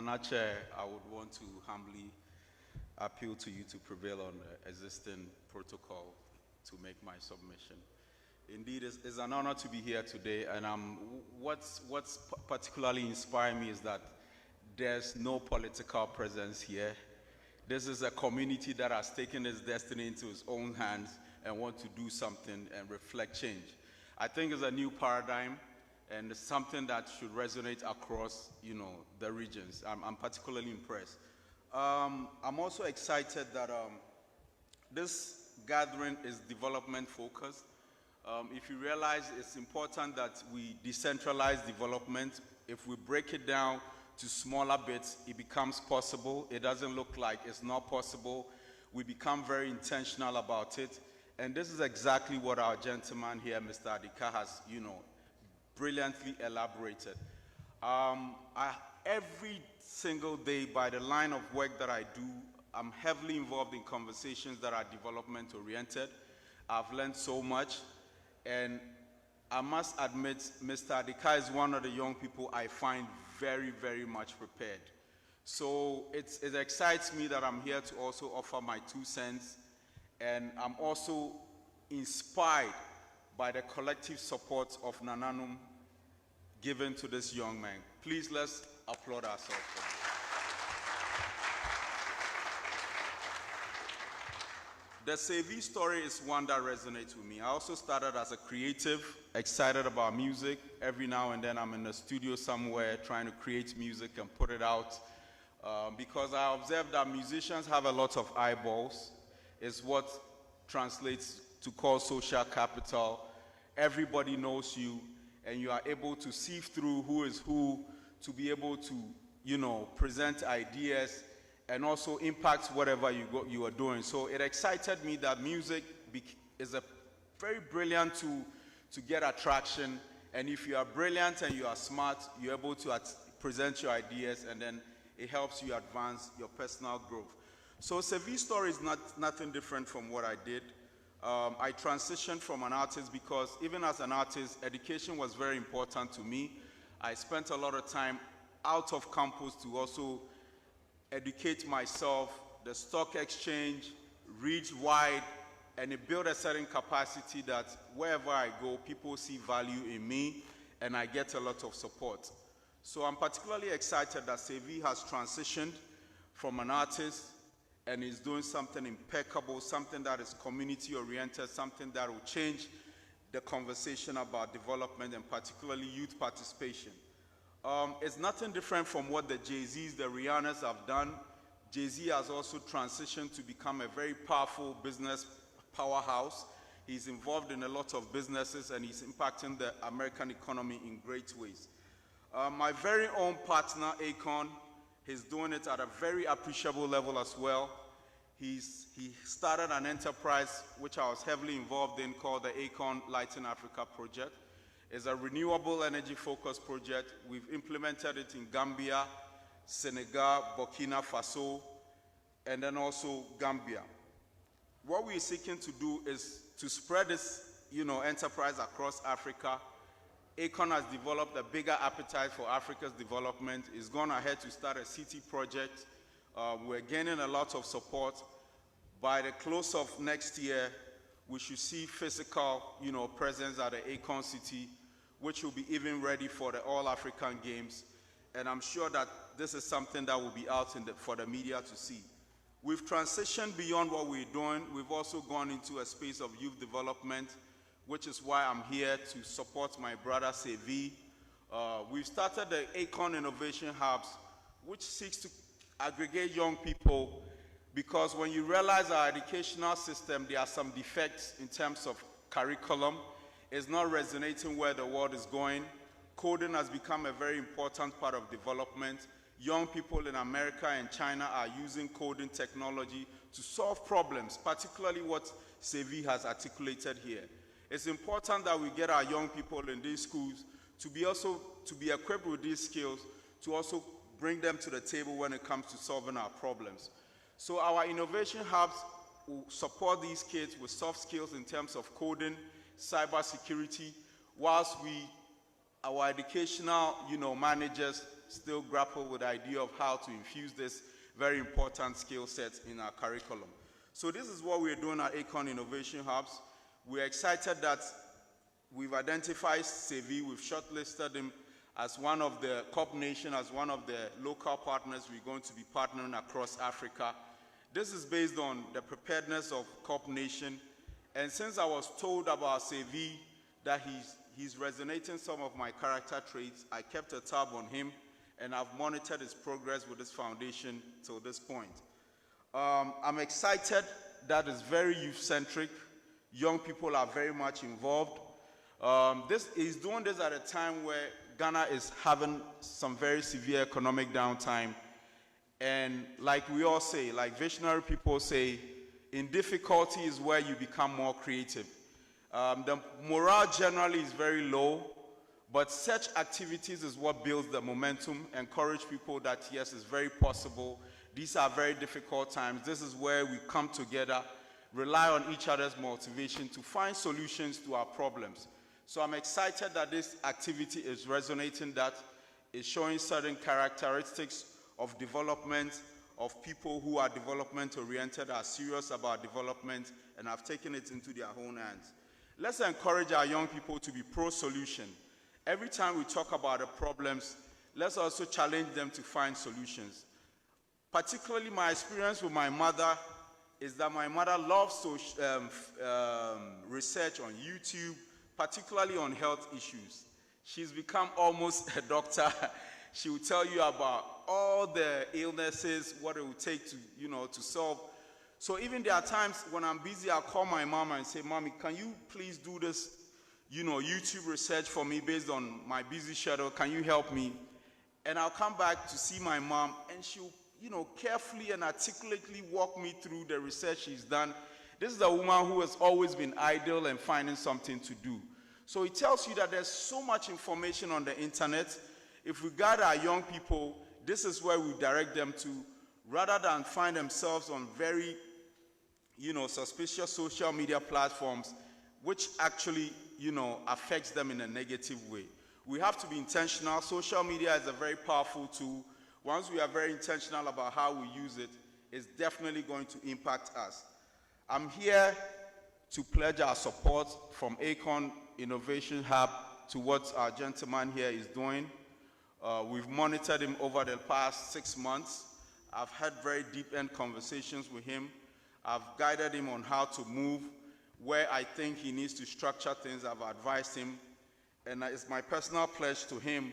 Nana Chair, I would want to humbly appeal to you to prevail on the existing protocol to make my submission. Indeed, it's an honor to be here today, and what's particularly inspiring me is that there's no political presence here. This is a community that has taken its destiny into its own hands and want to do something and reflect change. I think it's a new paradigm, and it's something that should resonate across, the regions. I'm particularly impressed. I'm also excited that this gathering is development focused. If you realize, it's important that we decentralize development. If we break it down to smaller bits, it becomes possible. It doesn't look like it's not possible. We become very intentional about it. And this is exactly what our gentleman here, Mr. Adzika, has, brilliantly elaborated. Every single day, by the line of work that I do, I'm heavily involved in conversations that are development oriented. I've learned so much, and I must admit, Mr. Adzika is one of the young people I find very, very much prepared. So it excites me that I'm here to also offer my 2 cents, and I'm also inspired by the collective support of Nananom given to this young man. Please, let's applaud ourselves for this. The Saviour story is one that resonates with me. I also started as a creative, excited about music. Every now and then I'm in the studio somewhere trying to create music and put it out because I observed that musicians have a lot of eyeballs. It's what translates to call social capital. Everybody knows you, and you are able to sift through who is who to be able to, present ideas and also impact whatever you are doing. So it excited me that music is a very brilliant tool to get attraction. And if you are brilliant and you are smart, you're able to present your ideas, and then it helps you advance your personal growth. So Saviour story is nothing different from what I did. I transitioned from an artist because even as an artist, education was very important to me. I spent a lot of time out of campus to also educate myself, the stock exchange, reach wide, and it built a certain capacity that wherever I go, people see value in me, and I get a lot of support. So I'm particularly excited that Saviour has transitioned from an artist and is doing something impeccable, something that is community-oriented, something that will change the conversation about development and particularly youth participation. It's nothing different from what the Jay-Z's, the Rihannas have done. Jay-Z has also transitioned to become a very powerful business powerhouse. He's involved in a lot of businesses, and he's impacting the American economy in great ways. My very own partner, Akon, he's doing it at a very appreciable level as well. He started an enterprise which I was heavily involved in called the Akon Lighting Africa project. It's a renewable energy focused project. We've implemented it in Gambia, Senegal, Burkina Faso, and then also Gambia. What we're seeking to do is to spread this enterprise across Africa. Akon has developed a bigger appetite for Africa's development. It's gone ahead to start a city project. We're gaining a lot of support. By the close of next year, we should see physical, presence at the Akon City, which will be even ready for the All-African Games. And I'm sure that this is something that will be out for the media to see. We've transitioned beyond what we're doing. We've also gone into a space of youth development, which is why I'm here to support my brother Saviour. We've started the Akon Innovation Hubs, which seeks to aggregate young people, because when you realize our educational system, there are some defects in terms of curriculum. It's not resonating where the world is going. Coding has become a very important part of development. Young people in America and China are using coding technology to solve problems, particularly what Saviour has articulated here. It's important that we get our young people in these schools to be equipped with these skills, to also bring them to the table when it comes to solving our problems. So our innovation hubs will support these kids with soft skills in terms of coding, cybersecurity, whilst our educational managers still grapple with the idea of how to infuse this very important skill set in our curriculum. So this is what we're doing at Akon Innovation Hubs. We're excited that we've identified Saviour, we've shortlisted him as one of the CorpNation, as one of the local partners we're going to be partnering across Africa. This is based on the preparedness of CorpNation. And since I was told about Saviour that he's resonating some of my character traits, I kept a tab on him, and I've monitored his progress with this foundation till this point. I'm excited that it's very youth-centric. Young people are very much involved. He's doing this at a time where Ghana is having some very severe economic downtime. And like we all say, like visionary people say, in difficulty is where you become more creative. The morale generally is very low, but such activities is what builds the momentum, encourage people that yes, it's very possible. These are very difficult times. This is where we come together, rely on each other's motivation to find solutions to our problems. So I'm excited that this activity is resonating, that is showing certain characteristics of development, of people who are development-oriented, are serious about development, and have taken it into their own hands. Let's encourage our young people to be pro-solution. Every time we talk about the problems, let's also challenge them to find solutions. Particularly my experience with my mother is that my mother loves research on YouTube, particularly on health issues. She's become almost a doctor. She will tell you about all the illnesses, what it will take to, to solve. So even there are times when I'm busy, I'll call my mom and say, Mommy, can you please do this, YouTube research for me based on my busy schedule? Can you help me? And I'll come back to see my mom, and she'll, carefully and articulately walk me through the research she's done. This is a woman who has always been idle and finding something to do. So it tells you that there's so much information on the internet. If we guide our young people, this is where we direct them to, rather than find themselves on very, suspicious social media platforms, which actually, affects them in a negative way. We have to be intentional. Social media is a very powerful tool. Once we are very intentional about how we use it, it's definitely going to impact us. I'm here to pledge our support from Akon Innovation Hub to what our gentleman here is doing. We've monitored him over the past 6 months. I've had very deep-end conversations with him. I've guided him on how to move, where I think he needs to structure things. I've advised him. And it's my personal pledge to him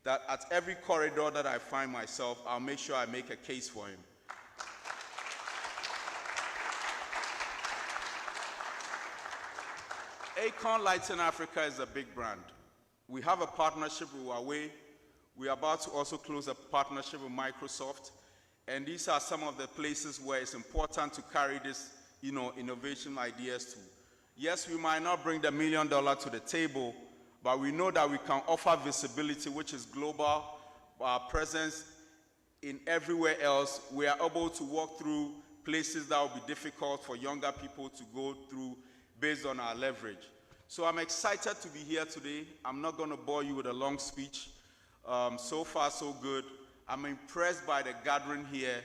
that at every corridor that I find myself, I'll make sure I make a case for him. Akon Lighting Africa is a big brand. We have a partnership with Huawei. We're about to also close a partnership with Microsoft. And these are some of the places where it's important to carry this, innovation ideas to. Yes, we might not bring the $1 million to the table, but we know that we can offer visibility, which is global, our presence in everywhere else. We are able to walk through places that will be difficult for younger people to go through based on our leverage. So I'm excited to be here today. I'm not going to bore you with a long speech. So far, so good. I'm impressed by the gathering here.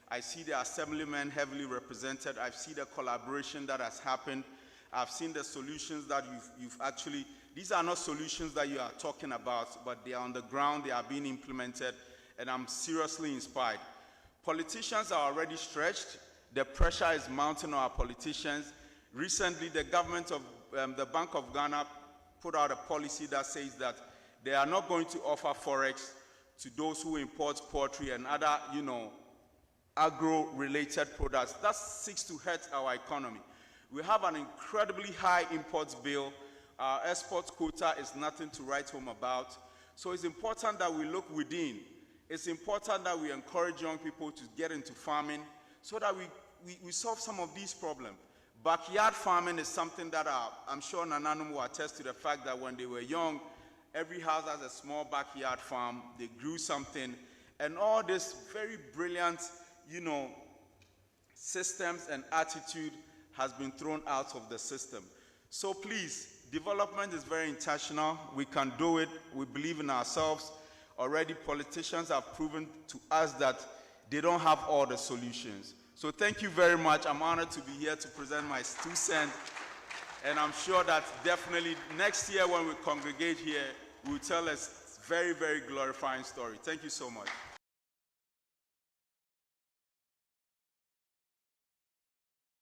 I see the assemblymen heavily represented. I see the collaboration that has happened. I've seen the solutions that you've actually, these are not solutions that you are talking about, but they are on the ground, they are being implemented, and I'm seriously inspired. Politicians are already stretched. The pressure is mounting on our politicians. Recently, the government of the Bank of Ghana put out a policy that says that they are not going to offer forex to those who import poultry and other, agro-related products. That seeks to hurt our economy. We have an incredibly high imports bill. Our export quota is nothing to write home about. So it's important that we look within. It's important that we encourage young people to get into farming so that we solve some of these problems. Backyard farming is something that I'm sure Nananom will attest to the fact that when they were young, every house has a small backyard farm. They grew something. And all this very brilliant, systems and attitude has been thrown out of the system. So please, development is very intentional. We can do it. We believe in ourselves. already politicians have proven to us that they don't have all the solutions. So thank you very much. I'm honored to be here to present my 2 cents. And I'm sure that definitely next year when we congregate here, we'll tell a very, very glorifying story. Thank you so much.